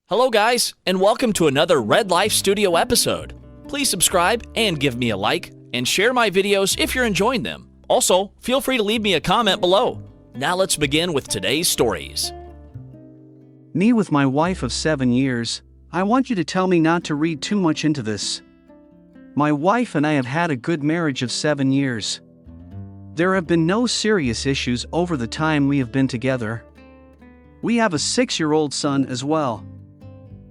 Hello guys, and welcome to another Red Life Studio episode. Please subscribe and give me a like, and share my videos if you're enjoying them. Also, feel free to leave me a comment below. Now let's begin with today's stories. Me with my wife of 7 years. I want you to tell me not to read too much into this. My wife and I have had a good marriage of 7 years. There have been no serious issues over the time we have been together. We have a 6-year-old son as well.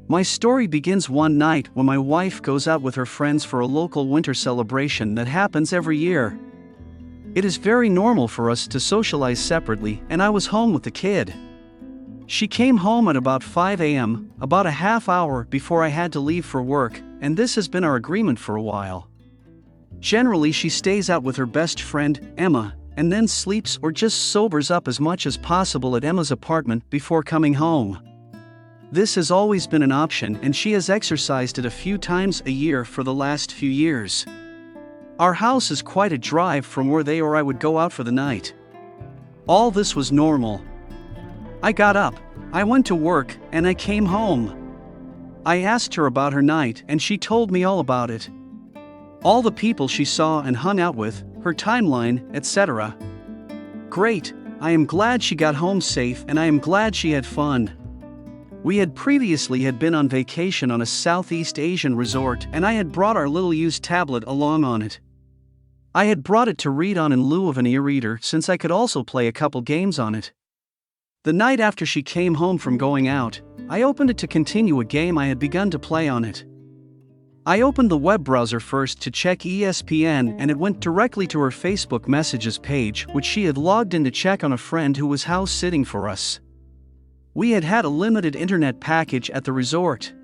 My story begins one night when my wife goes out with her friends for a local winter celebration that happens every year. It is very normal for us to socialize separately, and I was home with the kid. She came home at about 5 a.m., about a half hour before I had to leave for work, and this has been our agreement for a while. Generally, she stays out with her best friend, Emma, and then sleeps or just sobers up as much as possible at Emma's apartment before coming home. This has always been an option, and she has exercised it a few times a year for the last few years. Our house is quite a drive from where they or I would go out for the night. All this was normal. I got up, I went to work, and I came home. I asked her about her night, and she told me all about it. All the people she saw and hung out with, her timeline, etc. Great, I am glad she got home safe, and I am glad she had fun. We had previously been on vacation on a Southeast Asian resort, and I had brought our little used tablet along on it. I had brought it to read on in lieu of an e-reader since I could also play a couple games on it. The night after she came home from going out, I opened it to continue a game I had begun to play on it. I opened the web browser first to check ESPN, and it went directly to her Facebook messages page, which she had logged in to check on a friend who was house sitting for us. We had had a limited internet package at the resort.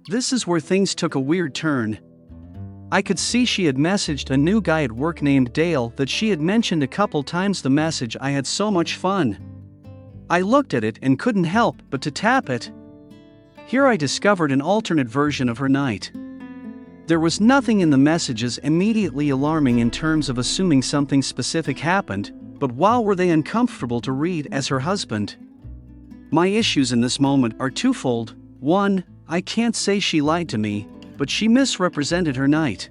This is where things took a weird turn. I could see she had messaged a new guy at work named Dale that she had mentioned a couple times. The message, "I had so much fun." I looked at it and couldn't help but to tap it. Here I discovered an alternate version of her night. There was nothing in the messages immediately alarming in terms of assuming something specific happened, but wow, were they uncomfortable to read as her husband. My issues in this moment are twofold. One, I can't say she lied to me, but she misrepresented her night.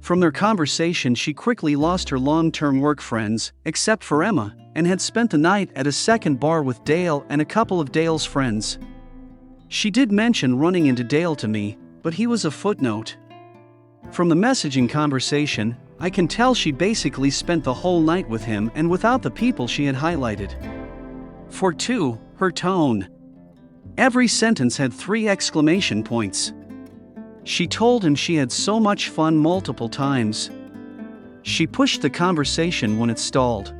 From their conversation, she quickly lost her long-term work friends, except for Emma, and had spent the night at a second bar with Dale and a couple of Dale's friends. She did mention running into Dale to me, but he was a footnote. From the messaging conversation, I can tell she basically spent the whole night with him and without the people she had highlighted. For two, her tone. Every sentence had 3 exclamation points. She told him she had so much fun multiple times. She pushed the conversation when it stalled.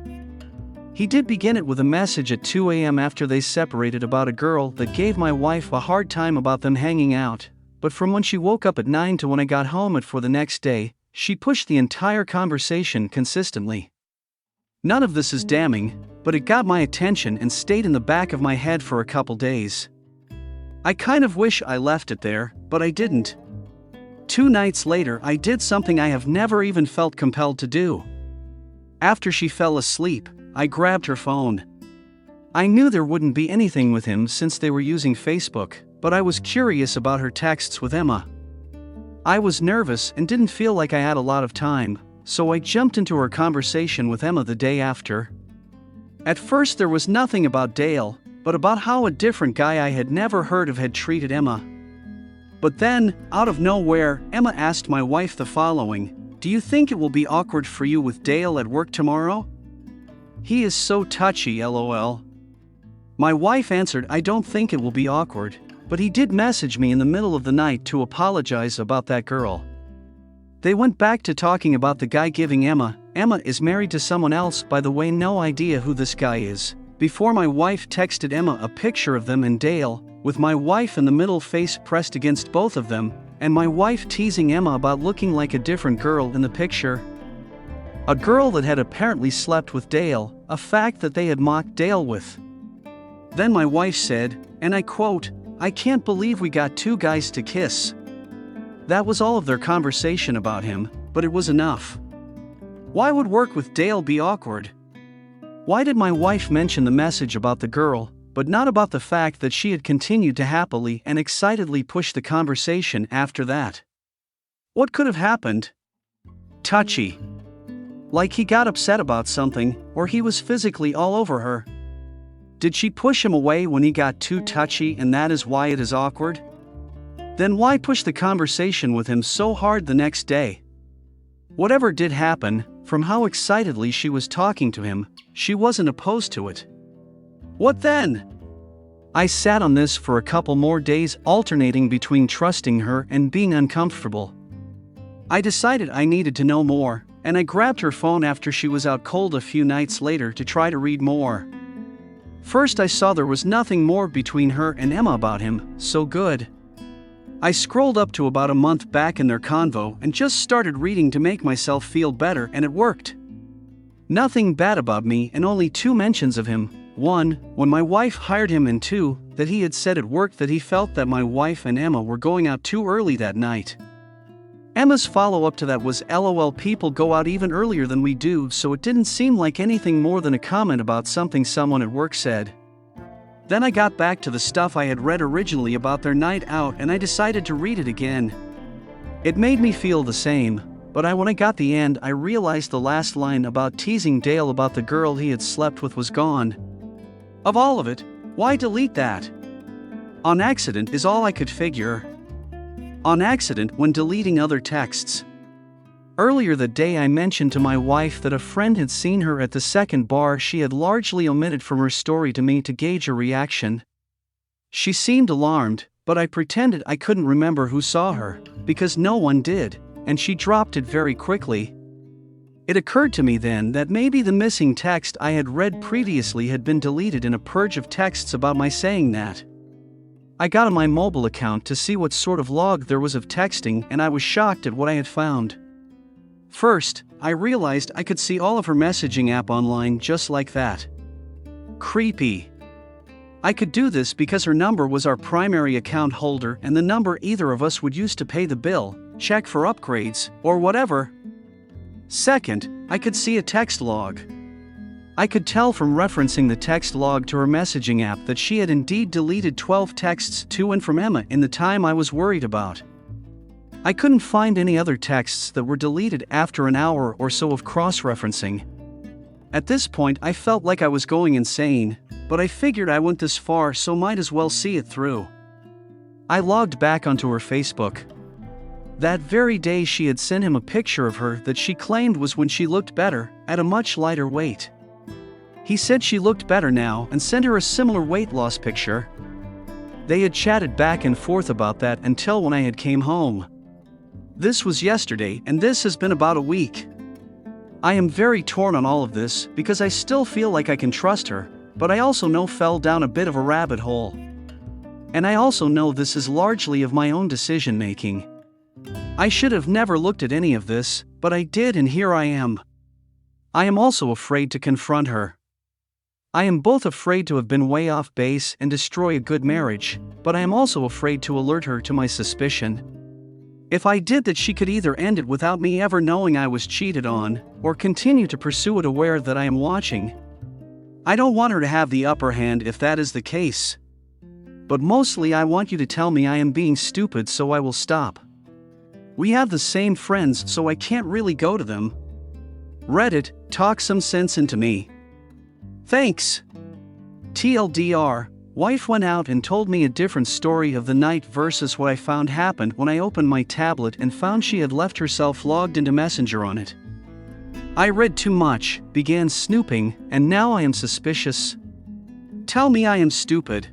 He did begin it with a message at 2 a.m. after they separated about a girl that gave my wife a hard time about them hanging out, but from when she woke up at 9 to when I got home at 4 the next day, she pushed the entire conversation consistently. None of this is damning, but it got my attention and stayed in the back of my head for a couple days. I kind of wish I left it there, but I didn't. 2 nights later, I did something I have never even felt compelled to do. After she fell asleep, I grabbed her phone. I knew there wouldn't be anything with him since they were using Facebook, but I was curious about her texts with Emma. I was nervous and didn't feel like I had a lot of time, so I jumped into her conversation with Emma the day after. At first there was nothing about Dale, but about how a different guy I had never heard of had treated Emma. But then, out of nowhere, Emma asked my wife the following: "Do you think it will be awkward for you with Dale at work tomorrow? He is so touchy, lol." My wife answered, "I don't think it will be awkward, but he did message me in the middle of the night to apologize about that girl." They went back to talking about the guy giving Emma is married to someone else, by the way, no idea who this guy is, before my wife texted Emma a picture of them and Dale, with my wife in the middle face pressed against both of them, and my wife teasing Emma about looking like a different girl in the picture. A girl that had apparently slept with Dale, a fact that they had mocked Dale with. Then my wife said, and I quote, "I can't believe we got 2 guys to kiss." That was all of their conversation about him, but it was enough. Why would work with Dale be awkward? Why did my wife mention the message about the girl, but not about the fact that she had continued to happily and excitedly push the conversation after that. What could have happened? Touchy. Like he got upset about something, or he was physically all over her. Did she push him away when he got too touchy and that is why it is awkward? Then why push the conversation with him so hard the next day? Whatever did happen, from how excitedly she was talking to him, she wasn't opposed to it. What then? I sat on this for a couple more days, alternating between trusting her and being uncomfortable. I decided I needed to know more, and I grabbed her phone after she was out cold a few nights later to try to read more. First I saw there was nothing more between her and Emma about him, so good. I scrolled up to about a month back in their convo and just started reading to make myself feel better, and it worked. Nothing bad about me and only 2 mentions of him. 1, when my wife hired him, and 2, that he had said at work that he felt that my wife and Emma were going out too early that night. Emma's follow-up to that was, LOL, people go out even earlier than we do, so it didn't seem like anything more than a comment about something someone at work said. Then I got back to the stuff I had read originally about their night out, and I decided to read it again. It made me feel the same, but when I got the end I realized the last line about teasing Dale about the girl he had slept with was gone. Of all of it, why delete that? On accident is all I could figure. On accident when deleting other texts. Earlier that day I mentioned to my wife that a friend had seen her at the second bar she had largely omitted from her story to me to gauge her reaction. She seemed alarmed, but I pretended I couldn't remember who saw her, because no one did, and she dropped it very quickly. It occurred to me then that maybe the missing text I had read previously had been deleted in a purge of texts about my saying that. I got on my mobile account to see what sort of log there was of texting, and I was shocked at what I had found. First, I realized I could see all of her messaging app online just like that. Creepy. I could do this because her number was our primary account holder and the number either of us would use to pay the bill, check for upgrades, or whatever. Second, I could see a text log. I could tell from referencing the text log to her messaging app that she had indeed deleted 12 texts to and from Emma in the time I was worried about. I couldn't find any other texts that were deleted after an hour or so of cross-referencing. At this point I felt like I was going insane, but I figured I went this far so might as well see it through. I logged back onto her Facebook. That very day she had sent him a picture of her that she claimed was when she looked better, at a much lighter weight. He said she looked better now and sent her a similar weight loss picture. They had chatted back and forth about that until when I had came home. This was yesterday, and this has been about a week. I am very torn on all of this because I still feel like I can trust her, but I also know fell down a bit of a rabbit hole. And I also know this is largely of my own decision making. I should have never looked at any of this, but I did, and here I am. I am also afraid to confront her. I am both afraid to have been way off base and destroy a good marriage, but I am also afraid to alert her to my suspicion. If I did that, she could either end it without me ever knowing I was cheated on, or continue to pursue it aware that I am watching. I don't want her to have the upper hand if that is the case. But mostly I want you to tell me I am being stupid so I will stop. We have the same friends, so I can't really go to them. Reddit, talk some sense into me. Thanks. TLDR, wife went out and told me a different story of the night versus what I found happened when I opened my tablet and found she had left herself logged into Messenger on it. I read too much, began snooping, and now I am suspicious. Tell me I am stupid.